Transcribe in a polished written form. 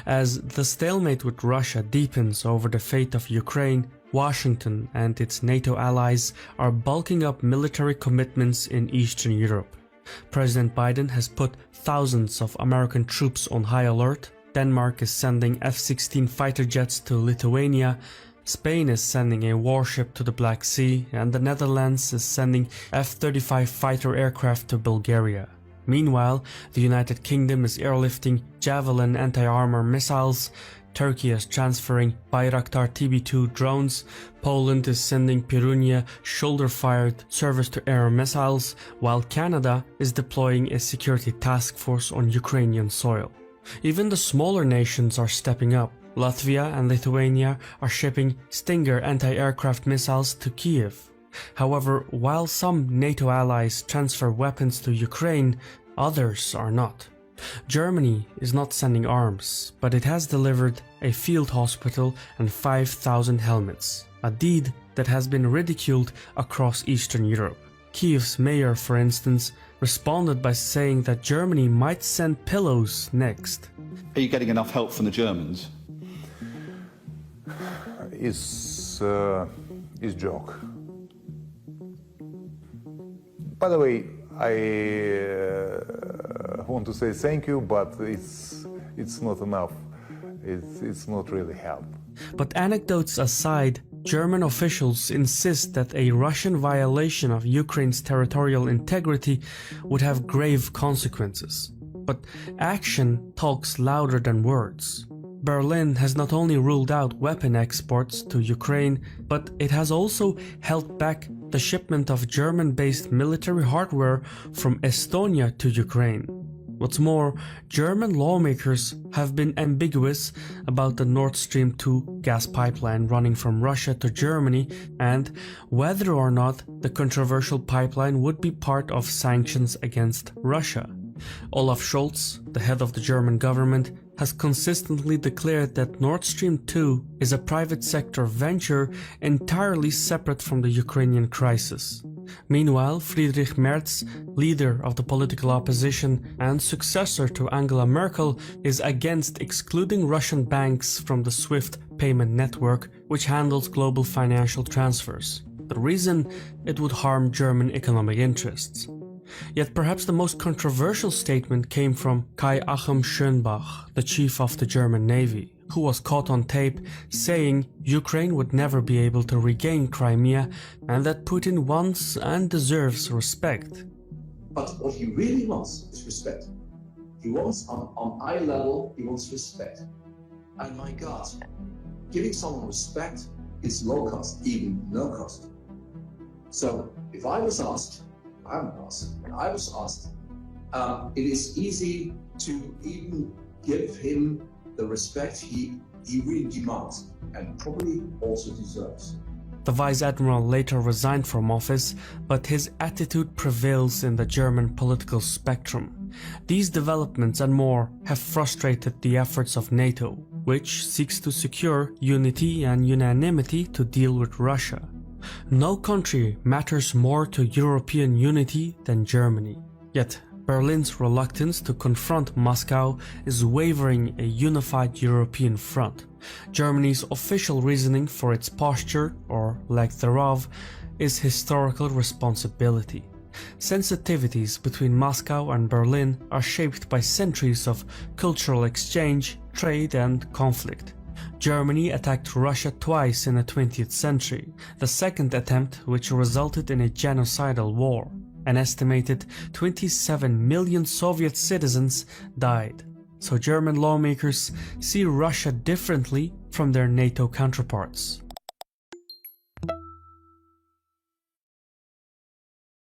As the stalemate with Russia deepens over the fate of Ukraine, Washington and its NATO allies are bulking up military commitments in Eastern Europe. President Biden has put thousands of American troops on high alert. Denmark is sending F-16 fighter jets to Lithuania. Spain is sending a warship to the Black Sea, and the Netherlands is sending F-35 fighter aircraft to Bulgaria. Meanwhile, the United Kingdom is airlifting Javelin anti-armor missiles, Turkey is transferring Bayraktar TB2 drones, Poland is sending Pirunia shoulder-fired surface-to-air missiles, while Canada is deploying a security task force on Ukrainian soil. Even the smaller nations are stepping up. Latvia and Lithuania are shipping Stinger anti-aircraft missiles to Kiev. However, while some NATO allies transfer weapons to Ukraine, others are not. Germany is not sending arms, but it has delivered a field hospital and 5,000 helmets, a deed that has been ridiculed across Eastern Europe. Kiev's mayor, for instance, responded by saying that Germany might send pillows next. Are you getting enough help from the Germans? Is joke. By the way, I want to say thank you, but it's not enough. It's not really help. But anecdotes aside, German officials insist that a Russian violation of Ukraine's territorial integrity would have grave consequences. But action talks louder than words. Berlin has not only ruled out weapon exports to Ukraine, but it has also held back the shipment of German-based military hardware from Estonia to Ukraine. What's more, German lawmakers have been ambiguous about the Nord Stream 2 gas pipeline running from Russia to Germany and whether or not the controversial pipeline would be part of sanctions against Russia. Olaf Scholz, the head of the German government, has consistently declared that Nord Stream 2 is a private sector venture entirely separate from the Ukrainian crisis. Meanwhile, Friedrich Merz, leader of the political opposition and successor to Angela Merkel, is against excluding Russian banks from the SWIFT payment network, which handles global financial transfers. The reason? It would harm German economic interests. Yet perhaps the most controversial statement came from Kai-Achim Schönbach, the chief of the German Navy, who was caught on tape saying Ukraine would never be able to regain Crimea and that Putin wants and deserves respect. But what he really wants is respect. He wants, on eye level, he wants respect. And my God, giving someone respect is low cost, even no cost. So if I was asked, when I was asked, it is easy to even give him the respect he really demands and probably also deserves. The Vice Admiral later resigned from office, but his attitude prevails in the German political spectrum. These developments and more have frustrated the efforts of NATO, which seeks to secure unity and unanimity to deal with Russia. No country matters more to European unity than Germany. Yet, Berlin's reluctance to confront Moscow is wavering a unified European front. Germany's official reasoning for its posture, or lack thereof, is historical responsibility. Sensitivities between Moscow and Berlin are shaped by centuries of cultural exchange, trade, and conflict. Germany attacked Russia twice in the 20th century, the second attempt which resulted in a genocidal war. An estimated 27 million Soviet citizens died. So German lawmakers see Russia differently from their NATO counterparts.